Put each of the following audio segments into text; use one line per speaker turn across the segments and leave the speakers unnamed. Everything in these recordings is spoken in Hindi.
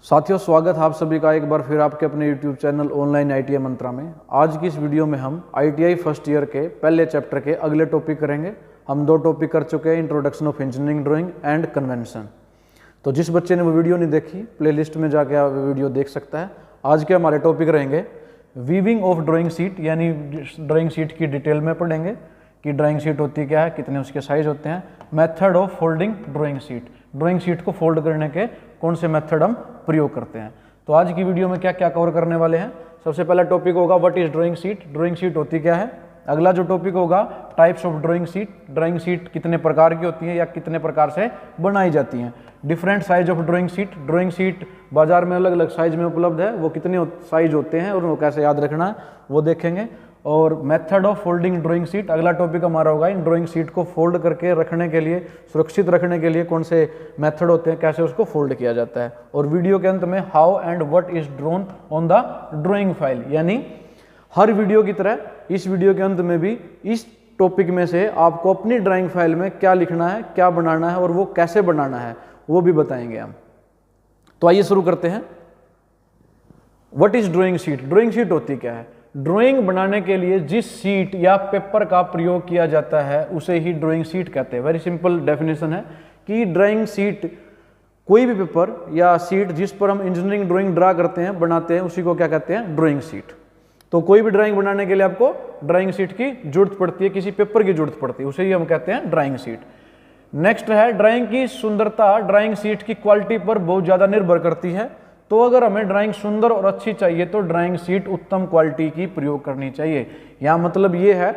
साथियों, स्वागत है आप सभी का एक बार फिर आपके अपने YouTube चैनल ऑनलाइन ITI मंत्रा में। आज की इस वीडियो में हम ITI फर्स्ट ईयर के पहले चैप्टर के अगले टॉपिक करेंगे। हम 2 टॉपिक कर चुके हैं, introduction of engineering drawing and convention. तो जिस बच्चे ने वो वीडियो नहीं देखी, प्लेलिस्ट में जाके आप वीडियो देख सकता है। आज के हमारे टॉपिक रहेंगे वीविंग ऑफ ड्राइंग शीट, यानी ड्राइंग शीट की डिटेल में पढ़ेंगे कि ड्राइंग शीट होती क्या है, कितने उसके साइज होते हैं, method of folding drawing sheet, drawing sheet को फोल्ड करने के कौन से मेथड हम प्रयोग करते हैं। तो आज की वीडियो में क्या क्या कवर करने वाले हैं। सबसे पहला टॉपिक होगा what is drawing sheet, drawing sheet होती क्या है। अगला जो टॉपिक होगा types of drawing sheet, drawing sheet कितने प्रकार की होती है या कितने प्रकार से बनाई जाती हैं। Different size of drawing sheet, drawing sheet बाजार में अलग अलग साइज में उपलब्ध है, वो कितने साइज होते हैं और उनको कैसे याद रखना है वो देखेंगे। और method of folding drawing sheet अगला टॉपिक हमारा होगा। इन ड्राइंग शीट को फोल्ड करके रखने के लिए, सुरक्षित रखने के लिए कौन से मेथड होते हैं, कैसे उसको फोल्ड किया जाता है। और वीडियो के अंत में how and what is drawn on the drawing file, यानी हर वीडियो की तरह इस वीडियो के अंत में भी इस टॉपिक में से आपको अपनी ड्राइंग फाइल में क्या लिखना है, क्या बनाना है और वो कैसे बनाना है वो भी बताएंगे हम। तो आइए शुरू करते हैं। What is drawing sheet, drawing sheet होती क्या है। ड्राइंग बनाने के लिए जिस शीट या पेपर का प्रयोग किया जाता है उसे ही ड्राइंग शीट कहते हैं। वेरी सिंपल डेफिनेशन है कि ड्राइंग शीट कोई भी पेपर या शीट जिस पर हम इंजीनियरिंग ड्राइंग ड्रा करते हैं, बनाते हैं, उसी को क्या कहते हैं, ड्राइंग शीट। तो कोई भी ड्राइंग बनाने के लिए आपको ड्राइंग शीट की जरूरत पड़ती है, किसी पेपर की जरूरत पड़ती है, उसे ही हम कहते हैं ड्राइंग शीट। नेक्स्ट है ड्राइंग की सुंदरता ड्राइंग शीट की क्वालिटी पर बहुत ज्यादा निर्भर करती है। तो अगर हमें ड्राइंग सुंदर और अच्छी चाहिए तो ड्राइंग शीट उत्तम क्वालिटी की प्रयोग करनी चाहिए। यहाँ मतलब ये है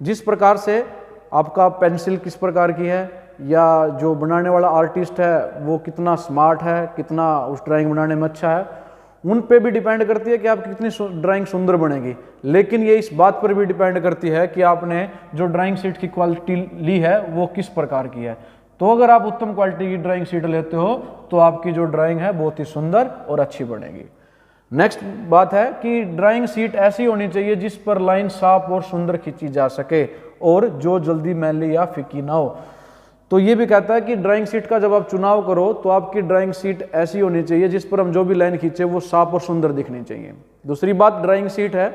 जिस प्रकार से आपका पेंसिल किस प्रकार की है या जो बनाने वाला आर्टिस्ट है वो कितना स्मार्ट है, कितना उस ड्राइंग बनाने में अच्छा है, उन पे भी डिपेंड करती है कि आपकी कितनी ड्राइंग सुंदर बनेगी। लेकिन ये इस बात पर भी डिपेंड करती है कि आपने जो ड्राइंग शीट की क्वालिटी ली है वो किस प्रकार की है। तो अगर आप उत्तम क्वालिटी की ड्राइंग शीट लेते हो तो आपकी जो ड्राइंग है बहुत ही सुंदर और अच्छी बनेगी। नेक्स्ट बात है कि ड्राइंग शीट ऐसी होनी चाहिए जिस पर लाइन साफ और सुंदर खींची जा सके और जो जल्दी मैली या फीकी ना हो। तो ये भी कहता है कि ड्राइंग शीट का जब आप चुनाव करो तो आपकी ड्राइंग शीट ऐसी होनी चाहिए जिस पर हम जो भी लाइन खींचे वो साफ और सुंदर दिखनी चाहिए। दूसरी बात ड्राइंग शीट है,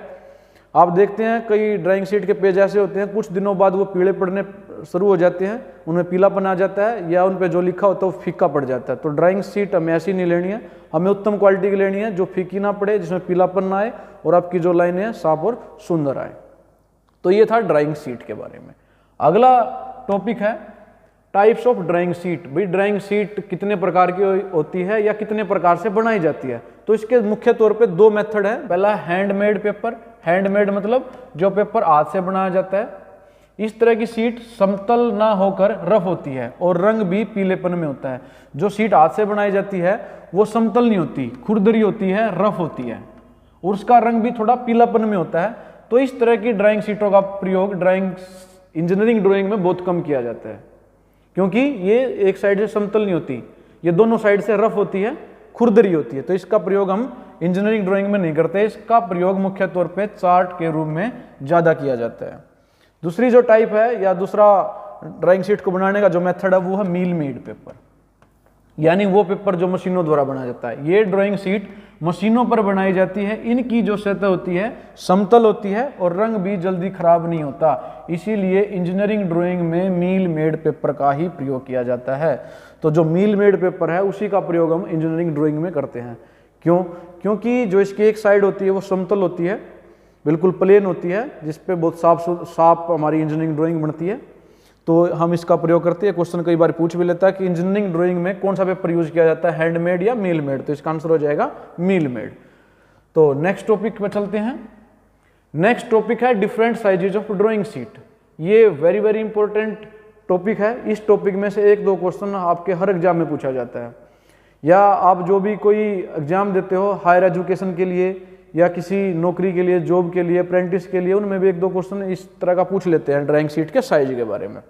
आप देखते हैं कई ड्राइंग शीट के पेज ऐसे होते हैं कुछ दिनों बाद वो पीले पड़ने शुरू हो जाते हैं, उनमें पीलापन आ जाता है या उन पे जो लिखा होता है वो फीका पड़ जाता है। तो ड्राइंग शीट हमें ऐसी नहीं लेनी है, हमें उत्तम क्वालिटी की लेनी है जो फीकी ना पड़े, जिसमें पीलापन ना आए और आपकी जो लाइनें हैं साफ और सुंदर आए। तो ये था ड्राइंग शीट के बारे में। अगला टॉपिक है टाइप्स ऑफ ड्राइंग शीट। भाई ड्राइंग शीट कितने प्रकार की होती है या कितने प्रकार से बनाई जाती है। तो इसके मुख्य तौर पे 2 मेथड है। पहला हैंडमेड पेपर, हैंडमेड मतलब जो पेपर हाथ से बनाया जाता है। इस तरह की शीट समतल ना होकर रफ होती है और रंग भी पीलेपन में होता है। जो शीट हाथ से बनाई जाती है वो समतल नहीं होती, खुरदरी होती है, रफ होती है और उसका रंग भी थोड़ा पीलापन में होता है। तो इस तरह की ड्राइंग शीटों का प्रयोग ड्राइंग इंजीनियरिंग ड्राइंग में बहुत कम किया जाता है, क्योंकि ये एक साइड से समतल नहीं होती, ये दोनों साइड से रफ होती है, खुरदरी होती है। तो इसका प्रयोग हम इंजीनियरिंग ड्राइंग में नहीं करते। इसका प्रयोग मुख्य तौर पे चार्ट के रूप में ज्यादा किया जाता है। दूसरी जो टाइप है या दूसरा ड्राइंग शीट को बनाने का जो मेथड है वो है मील मेड पेपर, यानी वो पेपर जो मशीनों द्वारा बनाया जाता है। ये ड्राइंग शीट मशीनों पर बनाई जाती है। इनकी जो सतह होती है समतल होती है और रंग भी जल्दी खराब नहीं होता, इसीलिए इंजीनियरिंग ड्राइंग में मील मेड पेपर का ही प्रयोग किया जाता है। तो जो मील मेड पेपर है उसी का प्रयोग हम इंजीनियरिंग ड्राइंग में करते हैं। क्यों? क्योंकि जो इसकी एक साइड होती है वो समतल होती है, बिल्कुल प्लेन होती है, जिसपे बहुत साफ हमारी इंजीनियरिंग ड्राइंग बनती है। तो हम इसका प्रयोग करते हैं। क्वेश्चन कई बार पूछ भी लेता है कि इंजीनियरिंग ड्राइंग में कौन सा पेपर यूज किया जाता है, हैंडमेड या मील मेड। तो इसका आंसर हो जाएगा मील मेड। तो नेक्स्ट टॉपिक पे चलते हैं। नेक्स्ट टॉपिक है different sizes of drawing sheet. ये वेरी वेरी इंपॉर्टेंट टॉपिक है। इस टॉपिक में से 1-2 क्वेश्चन आपके हर एग्जाम में पूछा जाता है, या आप जो भी कोई एग्जाम देते हो हायर एजुकेशन के लिए या किसी नौकरी के लिए, जॉब के लिए, अप्रेंटिस के लिए, उनमें भी 1-2 क्वेश्चन इस तरह का पूछ लेते हैं ड्राइंग शीट के साइज के बारे में।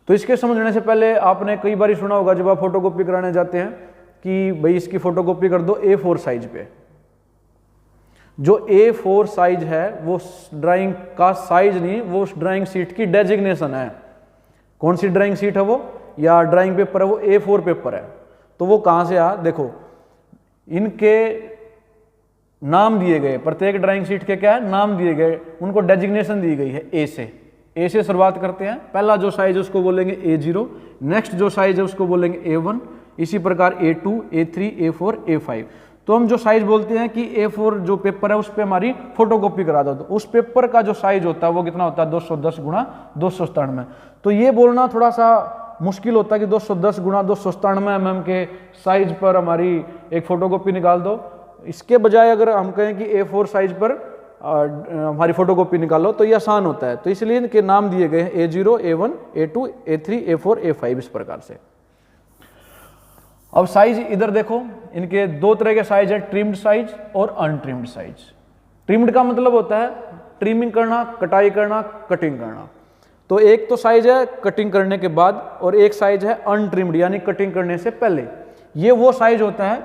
तो इसके समझने से पहले आपने कई बार सुना होगा जब आप फोटोकॉपी कराने जाते हैं कि भाई इसकी फोटोकॉपी कर दो A4 साइज पे। जो A4 साइज है वो ड्राइंग का साइज नहीं, वो उस ड्राइंग शीट की डेजिग्नेशन है। कौन सी ड्राइंग शीट है वो या ड्राइंग पेपर है वो A4 पेपर है। तो वो कहाँ से आ, देखो इनके नाम दिए गए, प्रत्येक ड्राइंग शीट के क्या है, नाम दिए गए, उनको डेजिग्नेशन दी गई है ए से शुरुआत करते हैं। पहला जो साइज है उसको बोलेंगे A0, नेक्स्ट जो साइज है उसको बोलेंगे A1, इसी प्रकार A2, A3, A4, A5। तो हम जो साइज बोलते हैं कि A4 जो पेपर है उस पर हमारी फोटोकॉपी करा दो, तो उस पेपर का जो साइज होता है वो कितना होता है, 210 गुणा 297। तो ये बोलना थोड़ा सा मुश्किल होता है कि 210 गुणा 297 mm के साइज पर हमारी एक फोटोकॉपी निकाल दो। इसके बजाय अगर हम कहें कि A4 साइज पर हमारी फोटोकॉपी निकालो तो ये आसान होता है। तो इसलिए इनके नाम दिए गए हैं A0, A1, A2, A3, A4, A5 इस प्रकार से। अब साइज इधर देखो, इनके दो तरह के साइज है, ट्रिम्ड साइज और अनट्रिम्ड साइज। ट्रिम्ड का मतलब होता है ट्रिमिंग करना, कटाई करना, कटिंग करना। तो एक तो साइज है कटिंग करने के बाद और एक साइज है अनट्रिम्ड यानी कटिंग करने से पहले। ये वो साइज होता है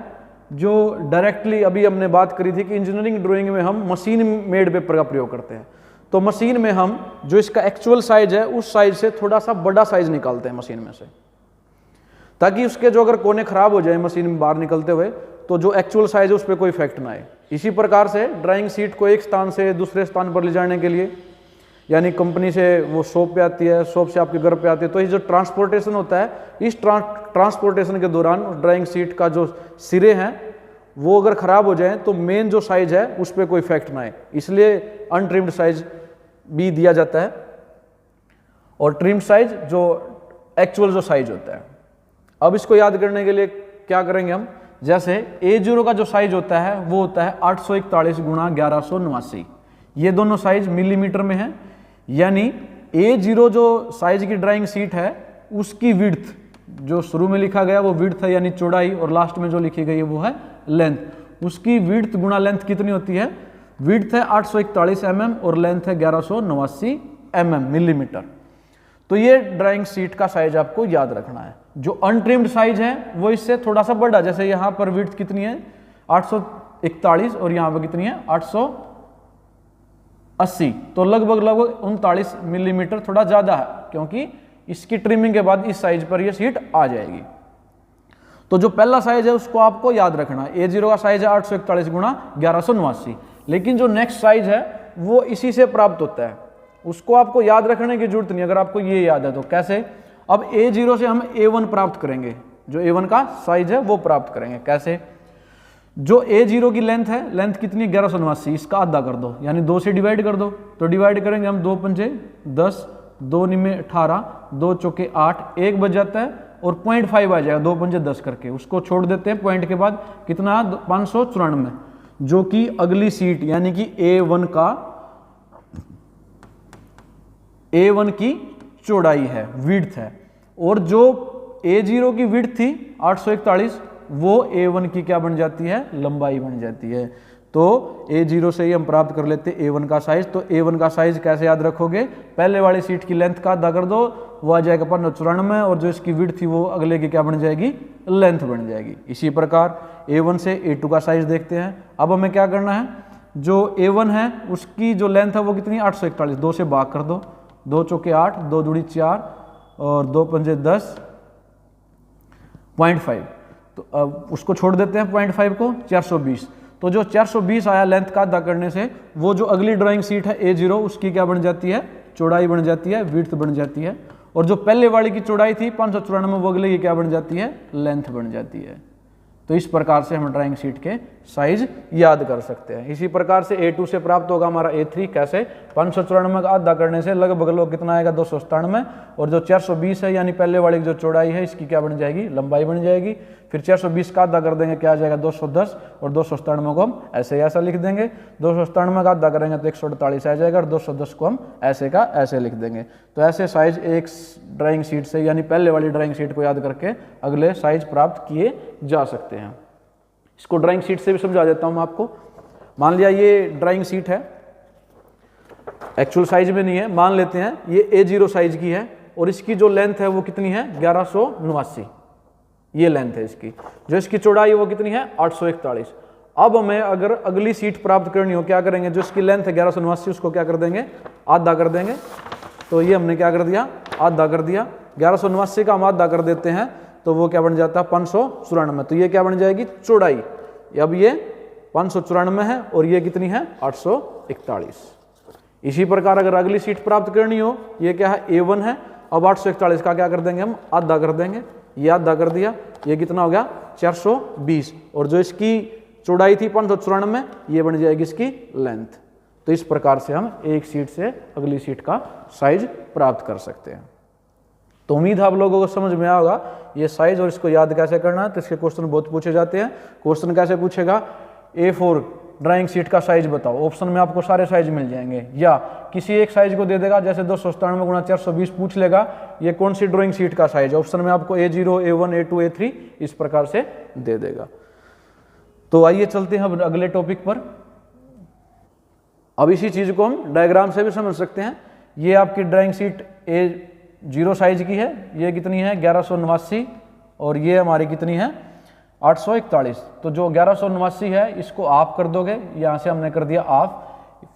जो डायरेक्टली अभी हमने बात करी थी कि इंजीनियरिंग ड्राइंग में हम मशीन मेड पेपर का प्रयोग करते हैं। तो मशीन में हम जो इसका एक्चुअल साइज है उस साइज से थोड़ा सा बड़ा साइज निकालते हैं मशीन में से, ताकि उसके जो अगर कोने खराब हो जाए मशीन में बाहर निकलते हुए तो जो एक्चुअल साइज है उस पर कोई इफेक्ट ना आए। इसी प्रकार से ड्राइंग शीट को एक स्थान से दूसरे स्थान पर ले जाने के लिए, यानी कंपनी से वो शॉप पे आती है, शॉप से आपके घर पे आती है, तो ये जो ट्रांसपोर्टेशन होता है, इस ट्रांसपोर्टेशन के दौरान ड्राइंग शीट का जो सिरे हैं वो अगर ख़राब हो जाए तो मेन जो साइज है उस पर कोई इफेक्ट ना आए, इसलिए अनट्रिम्ड साइज भी दिया जाता है और ट्रिम्ड साइज जो एक्चुअल जो साइज होता है। अब इसको याद करने के लिए क्या करेंगे हम, जैसे A0 का जो साइज होता है वो होता है 841 गुणा 1189। ये दोनों साइज मिलीमीटर में है, यानी A0 जो साइज की ड्राइंग शीट है उसकी विड्थ जो शुरू में लिखा गया वो विड्थ है यानी चौड़ाई, और लास्ट में जो लिखी गई है वो है लेंथ। उसकी विड्थ गुणा लेंथ कितनी होती है, विड्थ है 841 mm और लेंथ है 1189 mm मिलीमीटर। तो ये ड्राइंग शीट का साइज आपको याद रखना है। जो अनट्रिम्ड साइज है वो इससे थोड़ा सा बड़ा, जैसे यहाँ पर विड्थ कितनी है 841 और यहाँ पर कितनी है 880, तो लगभग 39 मिलीमीटर थोड़ा ज़्यादा है, क्योंकि इसकी ट्रिमिंग के बाद इस साइज पर यह शीट आ जाएगी। तो जो पहला साइज है उसको आपको याद रखना है। A0 का साइज है 841 गुणा 1189, लेकिन जो नेक्स्ट साइज है वो इसी से प्राप्त होता है, उसको आपको याद रखने की जरूरत नहीं। अगर आपको ये याद है तो कैसे, अब A0 से हम A1 प्राप्त करेंगे, जो A1 का साइज है वो प्राप्त करेंगे। कैसे, जो A0 की लेंथ है, लेंथ कितनी 1189, इसका आधा कर दो यानी 2 से डिवाइड कर दो। तो डिवाइड करेंगे हम 2 पंजे 10, 2 निमे 18, 2 चौके 8, 1 बच जाता है और 0.5 आ जाएगा, 2 पंजे 10 करके उसको छोड़ देते हैं। पॉइंट के बाद कितना 594, जो कि अगली सीट यानी कि A1 की चौड़ाई है, विड्थ है। और जो A0 की विड्थ थी 841 वो A1 की क्या बन जाती है, लंबाई बन जाती है। तो A0 से ही हम प्राप्त कर लेते हैं A1 का साइज। तो A1 का साइज कैसे याद रखोगे, पहले वाली सीट की लेंथ का आधा कर दो, वो आ जाएगा 594 और जो इसकी विड्थ थी वो अगले की क्या बन जाएगी, लेंथ बन जाएगी। इसी प्रकार A1 से A2 का साइज देखते हैं। अब हमें क्या करना है, जो A1 है उसकी जो लेंथ है वो कितनी 841, 2 से भाग कर दो, 2 चौके 8, 2 दूनी 4 और 2 पंजे 10, 0.5। तो अब उसको छोड़ देते हैं 0.5 को, 420। तो जो 420 आया लेंथ का आधा करने से, वो जो अगली ड्राइंग सीट है A0 उसकी क्या बन जाती है, चौड़ाई बन जाती है, विड्थ बन जाती है। और जो पहले वाली की चौड़ाई थी 594, वो अगले की क्या बन जाती है, लेंथ बन जाती है। तो इस प्रकार से हम ड्राइंग शीट के साइज याद कर सकते हैं। इसी प्रकार से A2 से प्राप्त होगा हमारा A3, कैसे 594 का आधा करने से लगभग कितना आएगा 297, और जो 420 है यानी पहले वाली जो चौड़ाई है इसकी क्या बन जाएगी, लंबाई बन जाएगी। फिर 420 का आधा कर देंगे, क्या आ जाएगा 210, और 297 को हम ऐसे ऐसा लिख देंगे। 297 का आधा करेंगे तो 148 आ जाएगा और 210 को हम ऐसे का ऐसे लिख देंगे। तो ऐसे साइज एक ड्राइंग शीट से यानी पहले वाली ड्राइंग शीट को याद करके अगले साइज प्राप्त किए जा सकते हैं। इसको ड्राइंग शीट से भी समझा देता हूं मैं आपको। मान लिया ये ड्राइंग शीट है, एक्चुअल साइज में नहीं है, मान लेते हैं ये A0 साइज की है और इसकी जो लेंथ है वो कितनी है 1189, ये लेंथ है इसकी। जो इसकी चौड़ाई है वो कितनी है 841। अब हमें अगर अगली सीट प्राप्त करनी हो, क्या करेंगे, जो इसकी लेंथ है 1189 उसको क्या कर देंगे, आधा कर देंगे। तो ये हमने क्या कर दिया, आधा कर दिया। 1189 का हम आधा कर देते हैं तो वो क्या बन जाता है 594। तो ये क्या बन जाएगी चौड़ाई। अब ये 594 है और ये कितनी है 841। इसी प्रकार अगर अगली सीट प्राप्त करनी हो, ये क्या है A1 है, अब 841 का क्या कर देंगे हम आधा कर देंगे, ये आधा कर दिया, ये कितना हो गया 420, और जो इसकी चौड़ाई थी 594 ये बन जाएगी इसकी लेंथ। तो इस प्रकार से हम एक सीट से अगली सीट का साइज प्राप्त कर सकते हैं। तो उम्मीद है आप लोगों को समझ में आया होगा ये साइज और इसको याद कैसे करना है। तो इसके क्वेश्चन बहुत पूछे जाते हैं। क्वेश्चन कैसे पूछेगा, A4 ड्राइंग शीट का साइज बताओ, ऑप्शन में आपको सारे साइज मिल जाएंगे, या किसी एक साइज को दे देगा, जैसे 297 गुणा 420 पूछ लेगा ये कौन सी ड्राइंग शीट का साइज, ऑप्शन में आपको A0, A1, A2, A3 इस प्रकार से दे देगा। तो आइए चलते हैं अब अगले टॉपिक पर। अब इसी चीज को हम डायग्राम से भी समझ सकते हैं। ये आपकी ड्राइंग शीट A0 साइज की है, ये कितनी है 1189, और ये हमारी कितनी है 841। तो जो 1189 है इसको आप कर दोगे, यहाँ से हमने कर दिया आप,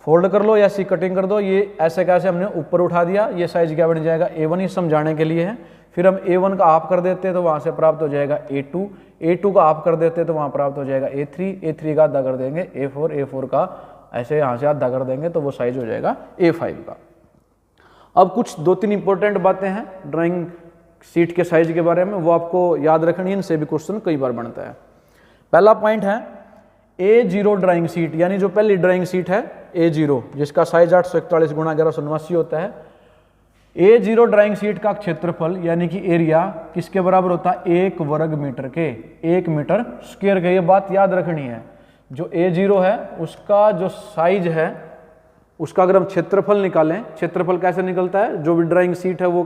फोल्ड कर लो या ऐसी कटिंग कर दो, ये ऐसे कैसे हमने ऊपर उठा दिया, ये साइज क्या बन जाएगा A1, ही समझाने के लिए है। फिर हम A1 का आप कर देते हैं तो वहाँ से प्राप्त हो जाएगा A2, A2 का आप कर देते हैं तो वहाँ प्राप्त हो जाएगा A3, A3 का आधा कर देंगे A4, A4 का ऐसे यहाँ से आधा कर देंगे तो वो साइज हो जाएगा A5 का। अब कुछ 2-3 इंपॉर्टेंट बातें हैं ड्राइंग शीट के साइज के बारे में, वो आपको याद रखनी है, इनसे भी क्वेश्चन कई बार बनता है। पहला पॉइंट है A0 ड्राइंग शीट, यानी जो पहली ड्राइंग शीट है A0 जिसका साइज 841 गुणा 1189 होता है। A0 ड्राइंग शीट का क्षेत्रफल यानी कि एरिया किसके बराबर होता है 1 वर्ग मीटर के, 1 मीटर स्क्वायर के। ये बात याद रखनी है, जो A0 है उसका जो साइज है उसका अगर हम क्षेत्रफल निकालें, क्षेत्रफल कैसे निकलता है, जो भी ड्राइंग शीट है वो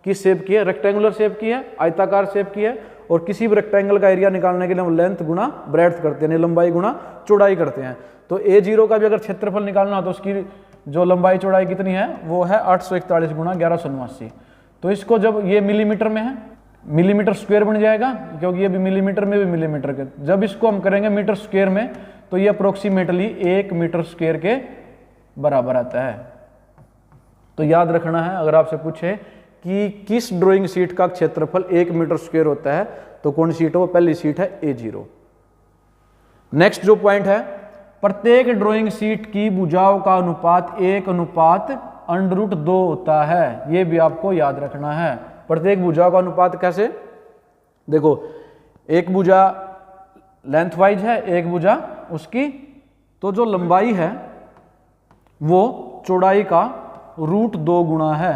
किस शेप की है, रेक्टेंगुलर शेप की है, आयताकार शेप की है, और किसी भी रेक्टेंगल का एरिया निकालने के लिए हम लेंथ गुणा ब्रेड्थ करते हैं, लंबाई गुणा चौड़ाई करते हैं। तो A0 का भी अगर क्षेत्रफल निकालना हो तो उसकी जो लंबाई चौड़ाई कितनी है वो है 841 गुणा 1189। तो इसको जब ये मिलीमीटर में है, मिलीमीटर स्क्वायर बन जाएगा, क्योंकि ये भी मिलीमीटर में भी मिलीमीटर के, जब इसको हम करेंगे मीटर स्क्वायर में तो ये अप्रोक्सीमेटली 1 मीटर स्क्वायर के बराबर आता है। तो याद रखना है, अगर आपसे पूछे कि किस ड्राइंग शीट का क्षेत्रफल 1 मीटर स्क्वायर होता है तो कौन शीट है, वो पहली शीट है A0। नेक्स्ट जो पॉइंट है, प्रत्येक ड्राइंग शीट की भुजाओं का अनुपात 1/√2 होता है। यह भी आपको याद रखना है। प्रत्येक भुजाओं का अनुपात कैसे, देखो एक भुजा लेंथ वाइज है, एक भुजा उसकी, तो जो लंबाई है वो चौड़ाई का √2 गुणा है।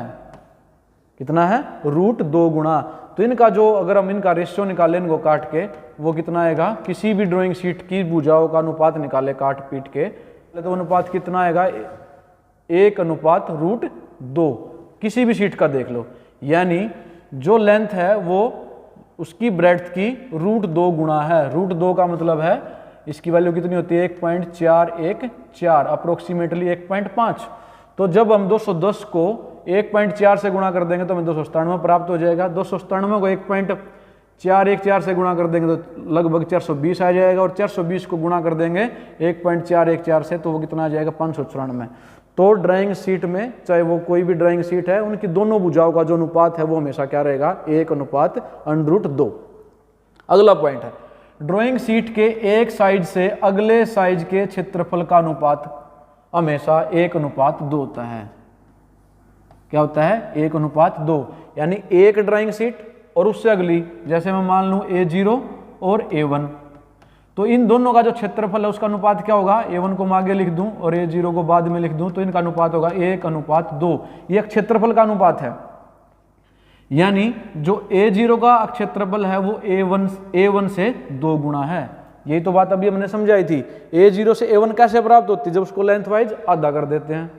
कितना है √2 गुणा। तो इनका जो अगर हम इनका रेशियो निकालें इनको काट के, वो कितना आएगा, किसी भी ड्राइंग शीट की भुजाओं का अनुपात निकाले काट पीट के, तो अनुपात कितना आएगा 1/√2, किसी भी शीट का देख लो। यानी जो लेंथ है वो उसकी ब्रेड्थ की √2 गुणा है। √2 का मतलब है इसकी वैल्यू कितनी होती है 1.414, अप्रोक्सीमेटली 1.5। तो जब हम 210 को 1.4 से गुणा कर देंगे तो हमें 297 प्राप्त हो जाएगा। 297 को 1.414 से गुणा कर देंगे तो लगभग 420 आ जाएगा, और 420 को गुणा कर देंगे 1.414 से तो वो कितना आ जाएगा 594। तो ड्राइंग शीट में चाहे वो कोई भी ड्राइंग शीट है, उनकी दोनों भुजाओं का जो अनुपात है वो हमेशा क्या रहेगा 1/√2। अगला पॉइंट है, ड्राइंग शीट के एक साइड से अगले साइज के क्षेत्रफल का अनुपात हमेशा 1/2 होता है। क्या होता है 1/2, यानी एक ड्राइंग शीट और उससे अगली, जैसे मैं मान लूं A0 और A1, तो इन दोनों का जो क्षेत्रफल है उसका अनुपात क्या होगा, A1 को मैं आगे लिख दूं और A0 को बाद में लिख दूं, तो इनका अनुपात होगा 1/2। ये क्षेत्रफल का अनुपात है, यानी जो A0 का क्षेत्रफल है वो A1 से 2 गुणा है। यही तो बात अभी हमने समझाई थी। A0 से A1 कैसे प्राप्त होती है, जब उसको लेंथ वाइज आधा कर देते हैं।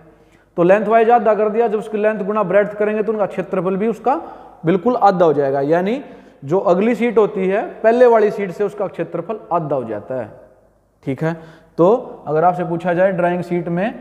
तो लेंथ वाइज आधा कर दिया, जब उसकी लेंथ गुणा ब्रेड्थ करेंगे तो उनका क्षेत्रफल भी उसका बिल्कुल आधा हो जाएगा। यानी जो अगली सीट होती है पहले वाली सीट से उसका क्षेत्रफल आधा हो जाता है। ठीक है, तो अगर आपसे पूछा जाए ड्राइंग सीट में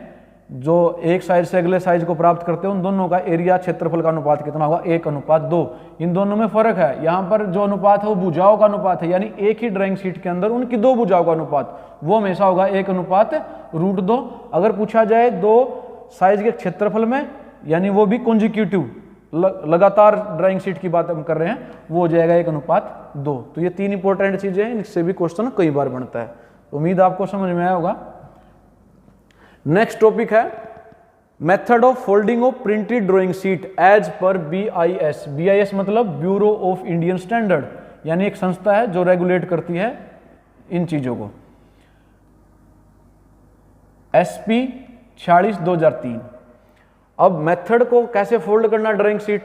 जो एक साइज से अगले साइज को प्राप्त करते हैं उन दोनों का एरिया क्षेत्रफल का अनुपात कितना होगा 1/2। इन दोनों में फर्क है, यहाँ पर जो अनुपात है वो भुजाओं का अनुपात है, यानी एक ही ड्राइंग शीट के अंदर उनकी 2 भुजाओं का अनुपात वो हमेशा होगा 1/√2। अगर पूछा जाए 2 साइज के क्षेत्रफल में, यानी वो भी कॉन्जिक्यूटिव लगातार ड्राइंग शीट की बात हम कर रहे हैं, वो हो जाएगा 1/2। तो ये 3 इंपॉर्टेंट चीजें हैं, इनसे भी क्वेश्चन कई बार बनता है। उम्मीद आपको समझ में आया होगा। नेक्स्ट टॉपिक है method of folding of printed drawing sheet as per BIS। BIS मतलब ब्यूरो ऑफ इंडियन स्टैंडर्ड, यानी एक संस्था है जो रेगुलेट करती है इन चीजों को। SP 46/2003। अब मेथड को कैसे फोल्ड करना ड्राइंग शीट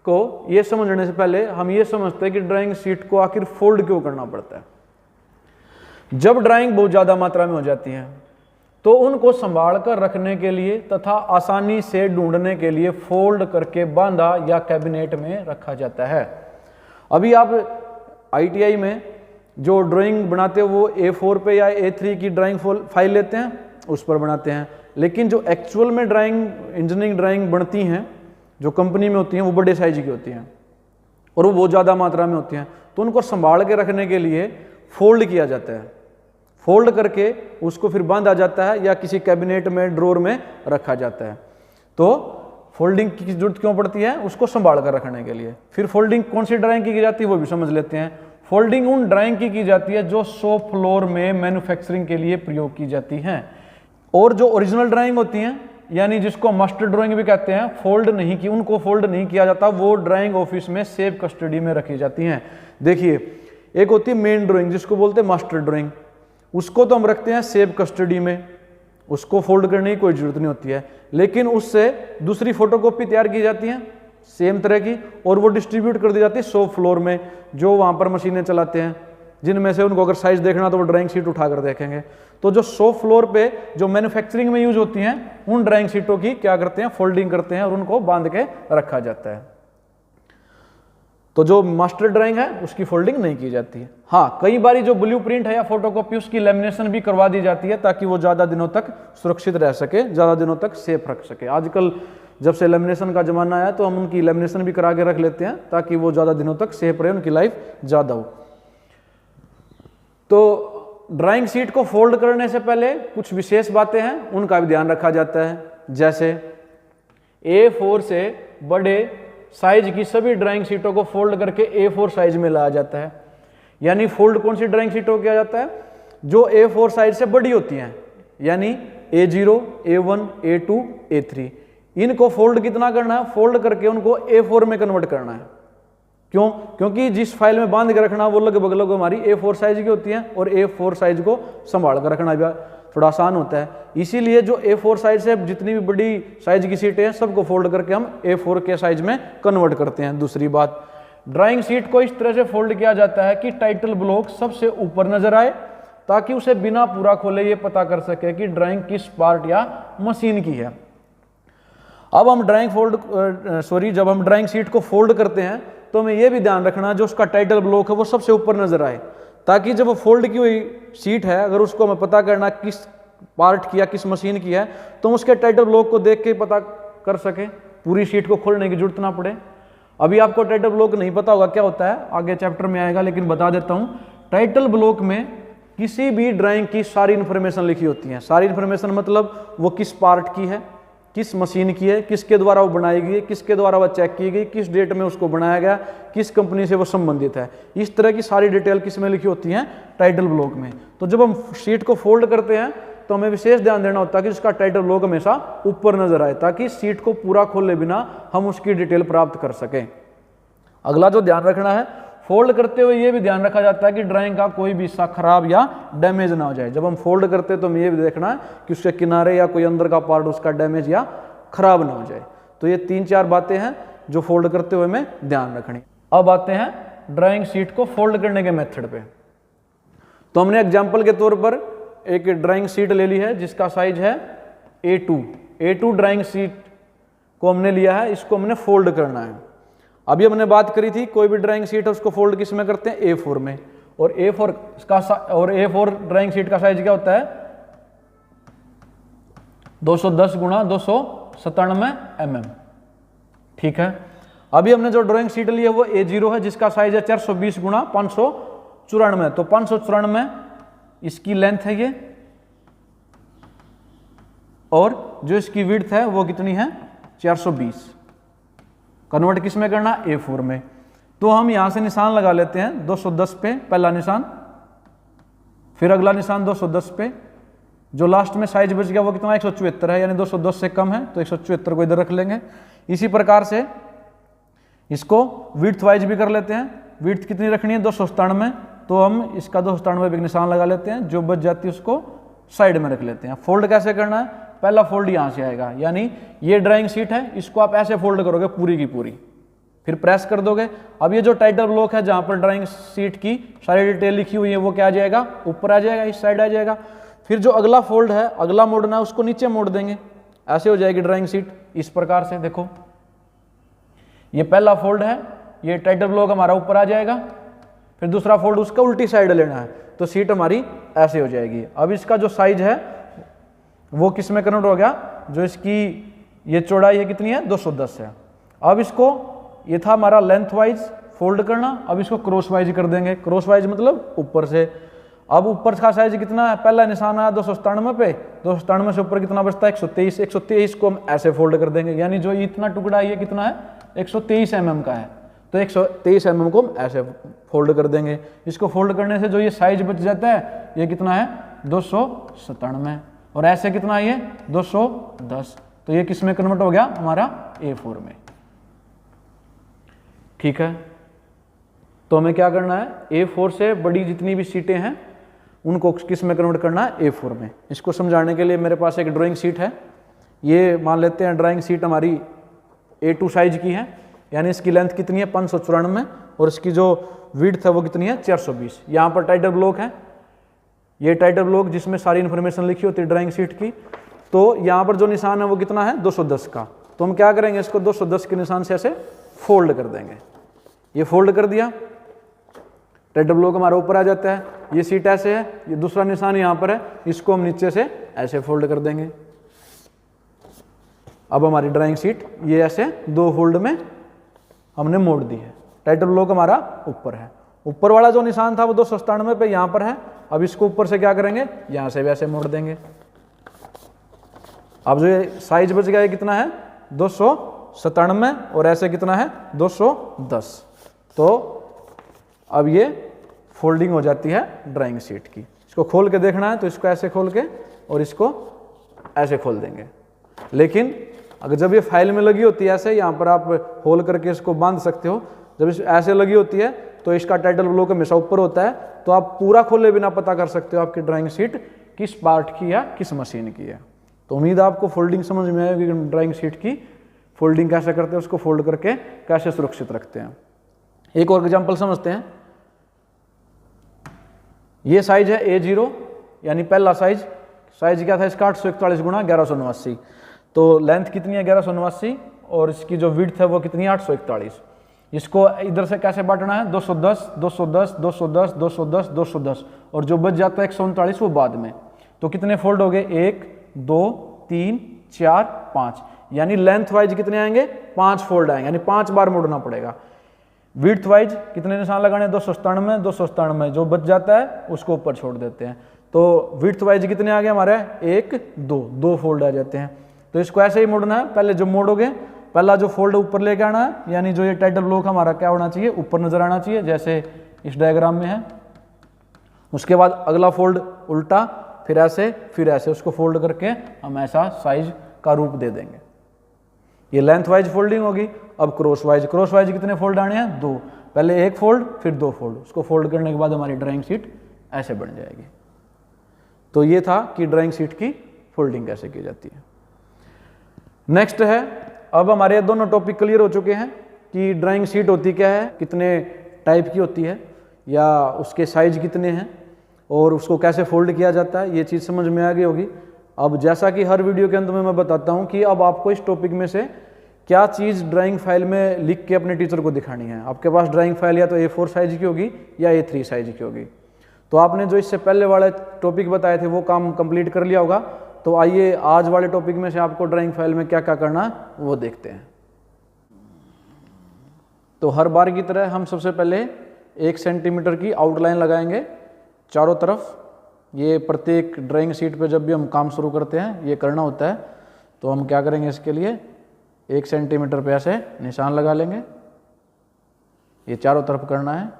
को, ये समझने से पहले हम ये समझते हैं कि ड्राइंग शीट को आखिर फोल्ड क्यों करना पड़ता है। जब ड्राइंग बहुत ज्यादा मात्रा में हो जाती है तो उनको संभाल कर रखने के लिए तथा आसानी से ढूंढने के लिए फोल्ड करके बांधा या कैबिनेट में रखा जाता है। अभी आप ITI में जो ड्राइंग बनाते हो वो A4 पे या A3 की ड्राइंग फाइल लेते हैं, उस पर बनाते हैं। लेकिन जो एक्चुअल में ड्राइंग, इंजीनियरिंग ड्राइंग बनती हैं जो कंपनी में होती हैं, वो बड़े साइज की होती हैं और वो बहुत ज़्यादा मात्रा में होती हैं, तो उनको संभाल के रखने के लिए फोल्ड किया जाता है। फोल्ड करके उसको फिर बांधा जाता है या किसी कैबिनेट में, ड्रॉर में रखा जाता है। तो फोल्डिंग की जरूरत क्यों पड़ती है? उसको संभाल कर रखने के लिए। फिर फोल्डिंग कौन सी ड्राइंग की जाती है वो भी समझ लेते हैं। फोल्डिंग उन ड्राइंग की जाती है जो शॉप फ्लोर में मैन्युफैक्चरिंग के लिए प्रयोग की जाती हैं, और जो ओरिजिनल ड्राइंग होती हैं, यानी जिसको मास्टर ड्राइंग भी कहते हैं, फोल्ड नहीं की, उनको फोल्ड नहीं किया जाता, वो ड्राइंग ऑफिस में सेफ कस्टडी में रखी जाती हैं। देखिए, एक होती है मेन ड्राइंग जिसको बोलते हैं मास्टर ड्राइंग, उसको तो हम रखते हैं सेफ कस्टडी में, उसको फोल्ड करने की कोई जरूरत नहीं होती है। लेकिन उससे दूसरी फोटोकॉपी तैयार की जाती है सेम तरह की, और वो डिस्ट्रीब्यूट कर दी जाती है शॉप फ्लोर में, जो वहाँ पर मशीनें चलाते हैं, जिनमें से उनको अगर साइज देखना तो वो ड्राइंग शीट उठाकर देखेंगे। तो जो शॉप फ्लोर पे जो मैन्युफैक्चरिंग में यूज होती हैं, उन ड्राइंग शीटों की क्या करते हैं? फोल्डिंग करते हैं और उनको बांध के रखा जाता है। तो जो मास्टर ड्राइंग है उसकी फोल्डिंग नहीं की जाती है। हाँ, कई बार जो ब्लूप्रिंट है या फोटोकॉपी, उसकी लेमिनेशन भी करवा दी जाती है ताकि वो ज़्यादा दिनों तक सुरक्षित रह सके, ज़्यादा दिनों तक सेफ रख सके। आजकल जब से लेमिनेशन का जमाना आया तो हम उनकी लेमिनेशन भी करा के रख लेते हैं ताकि वो ज़्यादा दिनों तक सेफ रहे, उनकी लाइफ ज़्यादा हो। तो ड्राइंग शीट को फोल्ड करने से पहले कुछ विशेष बातें हैं, उनका भी ध्यान रखा जाता है। जैसे A4 से बड़े साइज की सभी ड्राइंग शीटों को फोल्ड करके A4 साइज में लाया जाता है। यानी फोल्ड कौन सी ड्राइंग शीटों को किया जाता है? जो A4 साइज से बड़ी होती हैं, यानी A0, A1, A2, A3। इनको फोल्ड कितना करना है? फोल्ड करके उनको A4 में कन्वर्ट करना है। क्यों? क्योंकि जिस फाइल में बांध के रखना वो लगभग लगभग हमारी A4 साइज की होती है, और A4 साइज को संभाल कर रखना भी थोड़ा आसान होता है। इसीलिए जो A4 साइज से जितनी भी बड़ी साइज की सीटें हैं, सबको फोल्ड करके हम A4 के साइज में कन्वर्ट करते हैं। दूसरी बात, ड्राइंग शीट को इस तरह से फोल्ड किया जाता है कि टाइटल ब्लॉक सबसे ऊपर नजर आए, ताकि उसे बिना पूरा खोले ये पता कर सके कि ड्राइंग किस पार्ट या मशीन की है। अब हम जब हम ड्राइंग शीट को फोल्ड करते हैं तो हमें यह भी ध्यान रखना जो उसका टाइटल ब्लॉक है वो सबसे ऊपर नजर आए, ताकि जब वो फोल्ड की हुई शीट है, अगर उसको हमें पता करना किस पार्ट की या किस मशीन की है, तो हम उसके टाइटल ब्लॉक को देख के पता कर सके, पूरी शीट को खोलने की जरूरत ना पड़े। अभी आपको टाइटल ब्लॉक नहीं पता होगा क्या होता है, आगे चैप्टर में आएगा, लेकिन बता देता हूं। टाइटल ब्लॉक में किसी भी ड्राइंग की सारी इंफॉर्मेशन लिखी होती है। सारी इंफॉर्मेशन मतलब वो किस पार्ट की है, किस मशीन की है, किसके द्वारा वो बनाई गई, किसके द्वारा वह चेक की गई, किस डेट में उसको बनाया गया, किस कंपनी से वो संबंधित है। इस तरह की सारी डिटेल किस में लिखी होती है? टाइटल ब्लॉक में। तो जब हम शीट को फोल्ड करते हैं तो हमें विशेष ध्यान देना होता है कि उसका टाइटल ब्लॉक हमेशा ऊपर नजर आए, ताकि शीट को पूरा खोले बिना हम उसकी डिटेल प्राप्त कर सकें। अगला जो ध्यान रखना है, फोल्ड करते हुए ये भी ध्यान रखा जाता है कि ड्राइंग का कोई भी हिस्सा खराब या डैमेज ना हो जाए। जब हम फोल्ड करते हैं तो हमें ये भी देखना है कि उसके किनारे या कोई अंदर का पार्ट उसका डैमेज या खराब ना हो जाए। तो ये 3-4 बातें हैं जो फोल्ड करते हुए हमें ध्यान रखनी। अब आते हैं ड्राइंग शीट को फोल्ड करने के मेथड पे। तो हमने एग्जांपल के तौर पर एक ड्राइंग शीट ले ली है जिसका साइज है A2 ड्राइंग शीट को हमने लिया है, इसको हमने फोल्ड करना है। अभी हमने बात करी थी कोई भी ड्राइंग शीट है उसको फोल्ड किस में करते हैं? A4 में। और A4 ड्राइंग शीट का साइज क्या होता है? 210 × 297 mm। ठीक है। अभी हमने जो ड्राइंग शीट ली है वो A0 है, जिसका साइज है 420 × 594। तो 594 इसकी लेंथ है ये, और जो इसकी विड्थ है वो कितनी है? 420। कन्वर्ट किस में करना? A4 में। तो हम यहां से निशान लगा लेते हैं 210 पे पहला निशान, फिर अगला निशान 210 पे, जो लास्ट में साइज बच गया वो कितना 174 है, यानी 210 से कम है तो 174 को इधर रख लेंगे। इसी प्रकार से इसको विड्थ वाइज भी कर लेते हैं। विड्थ कितनी रखनी है 297, तो हम इसका 297 पे निशान लगा लेते हैं, जो बच जाती है उसको साइड में रख लेते हैं। फोल्ड कैसे करना है, पहला फोल्ड यहाँ से आएगा, यानी ये ड्राइंग शीट है, इसको आप ऐसे फोल्ड करोगे पूरी की पूरी, फिर प्रेस कर दोगे। अब ये जो टाइटल ब्लॉक है जहाँ पर ड्राइंग शीट की सारी डिटेल लिखी हुई है वो क्या आ जाएगा, ऊपर आ जाएगा, इस साइड आ जाएगा। फिर जो अगला फोल्ड है, अगला मोड़ना है, उसको नीचे मोड़ देंगे, ऐसे हो जाएगी ड्राइंग शीट इस प्रकार से। देखो ये पहला फोल्ड है, ये टाइटल ब्लॉक हमारा ऊपर आ जाएगा, फिर दूसरा फोल्ड उसका उल्टी साइड लेना है, तो सीट हमारी ऐसे हो जाएगी। अब इसका जो साइज है वो किस में कन्वर्ट हो गया, जो इसकी ये चौड़ाई है कितनी है 210 है। अब इसको, ये था हमारा लेंथ वाइज फोल्ड करना, अब इसको क्रॉस वाइज कर देंगे। क्रॉस वाइज मतलब ऊपर से। अब ऊपर का साइज कितना है, पहला निशान आया 297 पे, 297 से ऊपर कितना बचता है 123, 123 को हम ऐसे फोल्ड कर देंगे, यानी जो इतना टुकड़ा ये कितना है 123 mm का है, तो 123 mm को हम ऐसे फोल्ड कर देंगे। इसको फोल्ड करने से जो ये साइज बच जाता है ये कितना है 297, और ऐसे कितना है ये 210, तो ये किस में कन्वर्ट हो गया हमारा A4 में। ठीक है, तो हमें क्या करना है, A4 से बड़ी जितनी भी सीटें हैं उनको किस में कन्वर्ट करना है, A4 में। इसको समझाने के लिए मेरे पास एक ड्राइंग शीट है, ये मान लेते हैं ड्राइंग शीट हमारी A2 साइज की है, यानी इसकी लेंथ कितनी है 594, और इसकी जो विड्थ है वो कितनी है 420। यहाँ पर टाइटल ब्लॉक है, ये टाइटल ब्लॉक जिसमें सारी इन्फॉर्मेशन लिखी होती है ड्राइंग शीट की। तो यहाँ पर जो निशान है वो कितना है 210 का, तो हम क्या करेंगे, इसको 210 के निशान से ऐसे फोल्ड कर देंगे। ये फोल्ड कर दिया, टाइटल ब्लॉक हमारा ऊपर आ जाता है, ये सीट ऐसे है, ये दूसरा निशान यहाँ पर है, इसको हम नीचे से ऐसे फोल्ड कर देंगे। अब हमारी ड्राइंग शीट ये ऐसे दो फोल्ड में हमने मोड़ दी है। टाइटल ब्लॉक हमारा ऊपर है, ऊपर वाला जो निशान था वो 297 पे यहाँ पर है, अब इसको ऊपर से क्या करेंगे, यहाँ से वैसे मोड़ देंगे। अब जो ये साइज बच गया है कितना है 297, और ऐसे कितना है 210, तो अब ये फोल्डिंग हो जाती है ड्राइंग शीट की। इसको खोल के देखना है तो इसको ऐसे खोल के और इसको ऐसे खोल देंगे। लेकिन अगर जब ये फाइल में लगी होती है ऐसे, यहाँ पर आप होल करके इसको बांध सकते हो, जब इस ऐसे लगी होती है तो इसका टाइटल ब्लॉक हमेशा ऊपर होता है, तो आप पूरा खोले बिना पता कर सकते हो आपकी ड्राइंग शीट किस पार्ट की या किस मशीन की है। तो उम्मीद है आपको फोल्डिंग समझ में आएगी, ड्राइंग शीट की फोल्डिंग कैसे करते हैं, उसको फोल्ड करके कैसे सुरक्षित रखते हैं। एक और एग्जाम्पल समझते हैं। ये साइज है A0, यानी पहला साइज क्या था इसका 841 गुणा 1189, तो लेंथ कितनी है 1189, और इसकी जो विड्थ है वो कितनी है 841। इसको इधर से कैसे बांटना है 210, 210, 210, 210, 210, और जो बच जाता है 139 वो बाद में। तो कितने फोल्ड हो गए, 1 2 3 4 5, यानी लेंथ वाइज कितने आएंगे 5 फोल्ड आएंगे, यानी 5 बार मुड़ना पड़ेगा। विड्थ वाइज कितने निशान लगाने 297, 297, जो बच जाता है उसको ऊपर छोड़ देते हैं। तो विड्थ वाइज कितने आ गए हमारे 1 2 फोल्ड आ जाते हैं। तो इसको ऐसे ही मोड़ना है, पहले जो मोड़ोगे पहला जो फोल्ड ऊपर लेके आना है, यानी जो ये टाइटल ब्लॉक हमारा क्या होना चाहिए ऊपर नजर आना चाहिए, जैसे इस डायग्राम में है। उसके बाद अगला फोल्ड उल्टा, फिर ऐसे उसको फोल्ड करके हम ऐसा साइज का रूप दे देंगे। ये लेंथ वाइज फोल्डिंग होगी। अब क्रॉस वाइज कितने फोल्ड आने हैं 2, पहले 1 फोल्ड फिर 2 फोल्ड, उसको फोल्ड करने के बाद हमारी ड्राइंग शीट ऐसे बन जाएगी। तो ये था कि ड्राइंग शीट की फोल्डिंग कैसे की जाती है। नेक्स्ट है, अब हमारे दोनों टॉपिक क्लियर हो चुके हैं कि ड्राइंग शीट होती क्या है, कितने टाइप की होती है, या उसके साइज कितने हैं, और उसको कैसे फोल्ड किया जाता है, ये चीज़ समझ में आ गई होगी। अब जैसा कि हर वीडियो के अंत में मैं बताता हूँ कि अब आपको इस टॉपिक में से क्या चीज़ ड्राइंग फाइल में लिख के अपने टीचर को दिखानी है। आपके पास ड्राइंग फाइल या तो A4 साइज की होगी या A3 साइज की होगी। तो आपने जो इससे पहले वाले टॉपिक बताए थे वो काम कंप्लीट कर लिया होगा। तो आइए आज वाले टॉपिक में से आपको ड्राइंग फाइल में क्या क्या करना है वो देखते हैं। तो हर बार की तरह हम सबसे पहले 1 सेंटीमीटर की आउटलाइन लगाएंगे चारों तरफ। ये प्रत्येक ड्राइंग शीट पे जब भी हम काम शुरू करते हैं ये करना होता है। तो हम क्या करेंगे, इसके लिए 1 सेंटीमीटर पे ऐसे निशान लगा लेंगे, ये चारों तरफ करना है।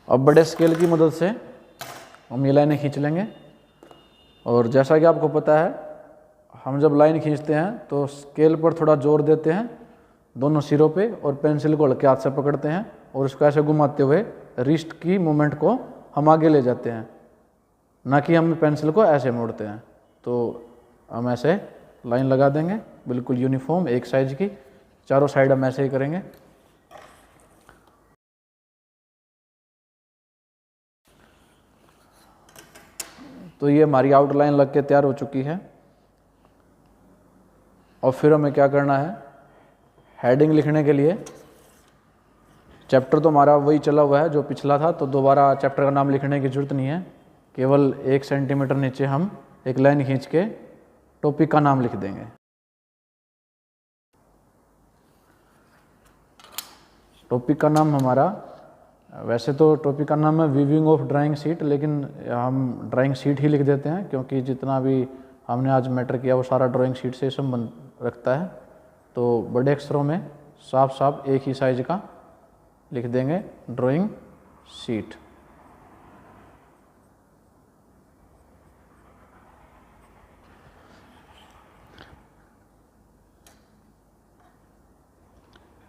अब बड़े स्केल की मदद से हम ये लाइनें खींच लेंगे। और जैसा कि आपको पता है, हम जब लाइन खींचते हैं तो स्केल पर थोड़ा जोर देते हैं दोनों सिरों पे और पेंसिल को हल्के हाथ से पकड़ते हैं और उसको ऐसे घुमाते हुए रिस्ट की मूवमेंट को हम आगे ले जाते हैं, ना कि हम पेंसिल को ऐसे मोड़ते हैं। तो हम ऐसे लाइन लगा देंगे बिल्कुल यूनिफॉर्म एक साइज की, चारों साइड हम ऐसे ही करेंगे। तो ये हमारी आउटलाइन लग के तैयार हो चुकी है। और फिर हमें क्या करना है, हेडिंग लिखने के लिए चैप्टर तो हमारा वही चला हुआ है जो पिछला था, तो दोबारा चैप्टर का नाम लिखने की जरूरत नहीं है। केवल 1 सेंटीमीटर नीचे हम एक लाइन खींच के टॉपिक का नाम लिख देंगे। टॉपिक का नाम हमारा, वैसे तो टॉपिक का नाम है वीविंग ऑफ ड्राइंग शीट, लेकिन हम ड्राइंग शीट ही लिख देते हैं क्योंकि जितना भी हमने आज मैटर किया वो सारा ड्राइंग शीट से संबंध रखता है। तो बड़े अक्षरों में साफ साफ एक ही साइज का लिख देंगे, ड्राइंग शीट।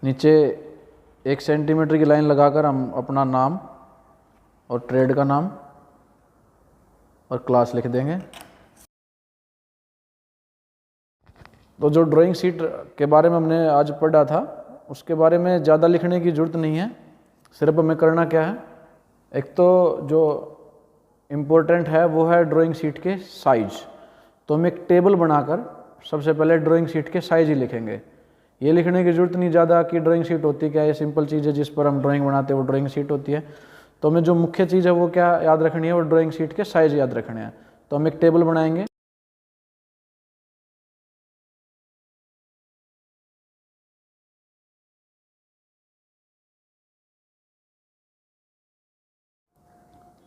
नीचे 1 सेंटीमीटर की लाइन लगाकर हम अपना नाम और ट्रेड का नाम और क्लास लिख देंगे। तो जो ड्राइंग शीट के बारे में हमने आज पढ़ा था उसके बारे में ज़्यादा लिखने की ज़रूरत नहीं है। सिर्फ हमें करना क्या है, एक तो जो इम्पोर्टेंट है वो है ड्राइंग शीट के साइज। तो हम एक टेबल बनाकर सबसे पहले ड्राइंग शीट के साइज ही लिखेंगे। ये लिखने की जरूरत नहीं ज़्यादा कि ड्राइंग शीट होती क्या है, ये सिंपल चीज़ है जिस पर हम ड्राइंग बनाते हैं वो ड्राइंग शीट होती है। तो हमें जो मुख्य चीज़ है वो क्या याद रखनी है, वो ड्राइंग शीट के साइज याद रखने हैं। तो हम एक टेबल बनाएंगे।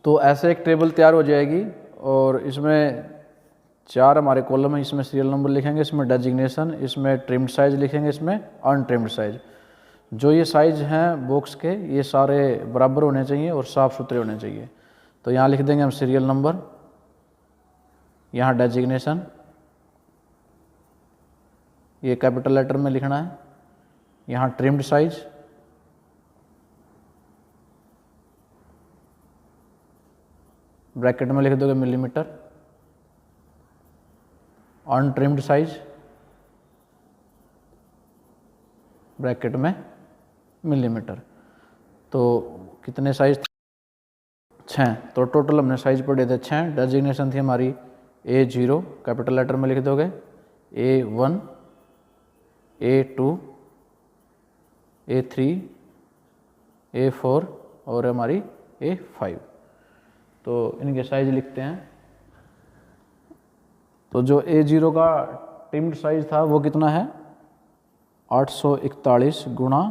तो ऐसे एक टेबल तैयार हो जाएगी और इसमें 4 हमारे कॉलम है, इसमें सीरियल नंबर लिखेंगे, इसमें डेजिग्नेशन, इसमें ट्रिम्ड साइज लिखेंगे, इसमें अनट्रिम्ड साइज। जो ये साइज हैं बॉक्स के ये सारे बराबर होने चाहिए और साफ़ सुथरे होने चाहिए। तो यहाँ लिख देंगे हम सीरियल नंबर, यहाँ डेजिग्नेशन, ये कैपिटल लेटर में लिखना है, यहाँ ट्रिम्ड साइज, ब्रैकेट में लिख दोगे मिलीमीटर, अनट्रिम्ड साइज ब्रैकेट में मिलीमीटर। तो कितने साइज, 6। तो टोटल हमने साइज पढ़े थे 6। डेजिग्नेशन थी हमारी A0 कैपिटल लेटर में लिख दोगे, A1, A2, A3, A4 और हमारी A5। तो इनके साइज लिखते हैं। तो जो A0 का ट्रिम्ड साइज था वो कितना है, 841 गुणा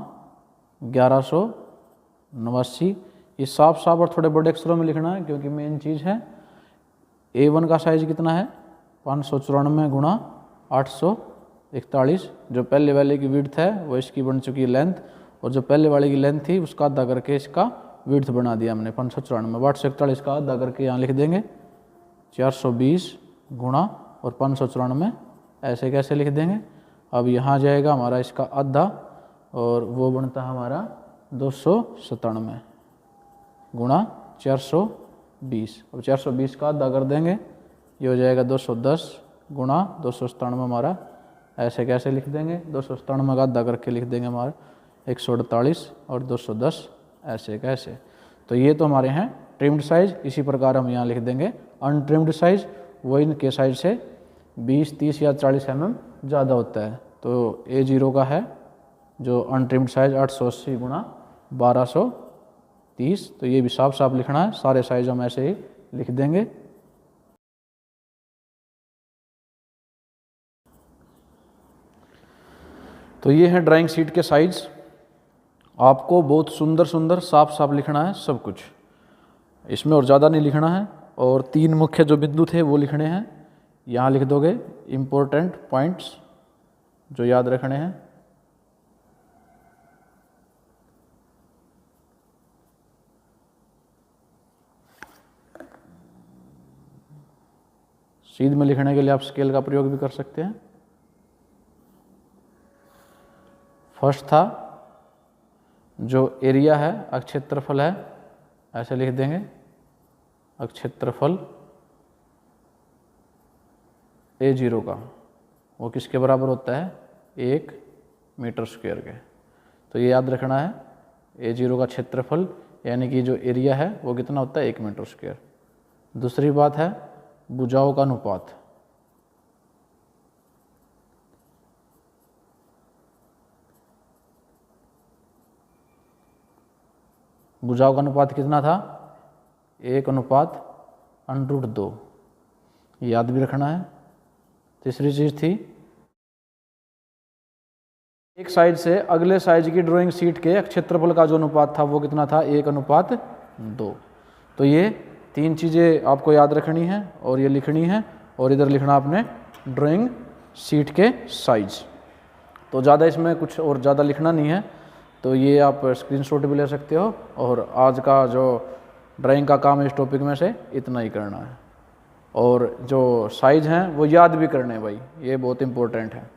1189। ये साफ साफ और थोड़े बड़े अक्षरों में लिखना है क्योंकि मेन चीज़ है। A1 का साइज कितना है, 594 गुणा 841। जो पहले वाले की विड्थ है वो इसकी बन चुकी है लेंथ, और जो पहले वाले की लेंथ थी उसका आधा करके इसका विड्थ बना दिया हमने 594। 841 का आधा करके यहाँ लिख देंगे 420 गुणा और 594, ऐसे कैसे लिख देंगे। अब यहाँ जाएगा हमारा इसका आधा और वो बनता है हमारा 297 गुणा 420। अब 420 का आधा कर देंगे, ये हो जाएगा 210 गुणा 297 हमारा, ऐसे कैसे लिख देंगे। 297 का आधा करके लिख देंगे हमारा 148 और 210, ऐसे कैसे। तो ये तो हमारे हैं ट्रिम्ड साइज। इसी प्रकार हम यहाँ लिख देंगे अनट्रिम्ड साइज, वो इनके साइज से 20, 30 या 40 mm ज़्यादा होता है। तो A0 का है जो अनट्रिम्ड साइज 880 गुणा 1230। तो ये भी साफ साफ लिखना है, सारे साइज हम ऐसे ही लिख देंगे। तो ये है ड्राइंग शीट के साइज। आपको बहुत सुंदर सुंदर साफ साफ लिखना है सब कुछ, इसमें और ज़्यादा नहीं लिखना है। और 3 मुख्य जो बिंदु थे वो लिखने हैं, यहाँ लिख दोगे इम्पोर्टेंट पॉइंट्स जो याद रखने हैं। सीध में लिखने के लिए आप स्केल का प्रयोग भी कर सकते हैं। फर्स्ट था जो एरिया है, अक्षेत्रफल है, ऐसे लिख देंगे, अक्षेत्रफल A0 का वो किसके बराबर होता है, 1 मीटर स्क्वायर के। तो ये याद रखना है, A0 का क्षेत्रफल यानी कि जो एरिया है वो कितना होता है, 1 मीटर स्क्वायर। दूसरी बात है भुजाओं का अनुपात। भुजाओं का अनुपात कितना था, 1/√2, याद भी रखना है। तीसरी चीज थी एक साइड से अगले साइज की ड्राइंग शीट के क्षेत्रफल का जो अनुपात था वो कितना था, 1/2। तो ये 3 चीज़ें आपको याद रखनी है और ये लिखनी है, और इधर लिखना आपने ड्राइंग शीट के साइज। तो ज़्यादा इसमें कुछ और ज़्यादा लिखना नहीं है, तो ये आप स्क्रीनशॉट भी ले सकते हो। और आज का जो ड्राइंग का काम इस टॉपिक में से इतना ही करना है, और जो साइज हैं वो याद भी करने हैं भाई, ये बहुत इंपॉर्टेंट है।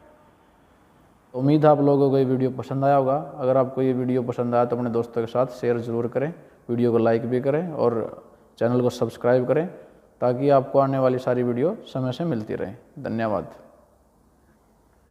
उम्मीद है आप लोगों को ये वीडियो पसंद आया होगा। अगर आपको ये वीडियो पसंद आया तो अपने दोस्तों के साथ शेयर ज़रूर करें, वीडियो को लाइक भी करें और चैनल को सब्सक्राइब करें, ताकि आपको आने वाली सारी वीडियो समय से मिलती रहे। धन्यवाद।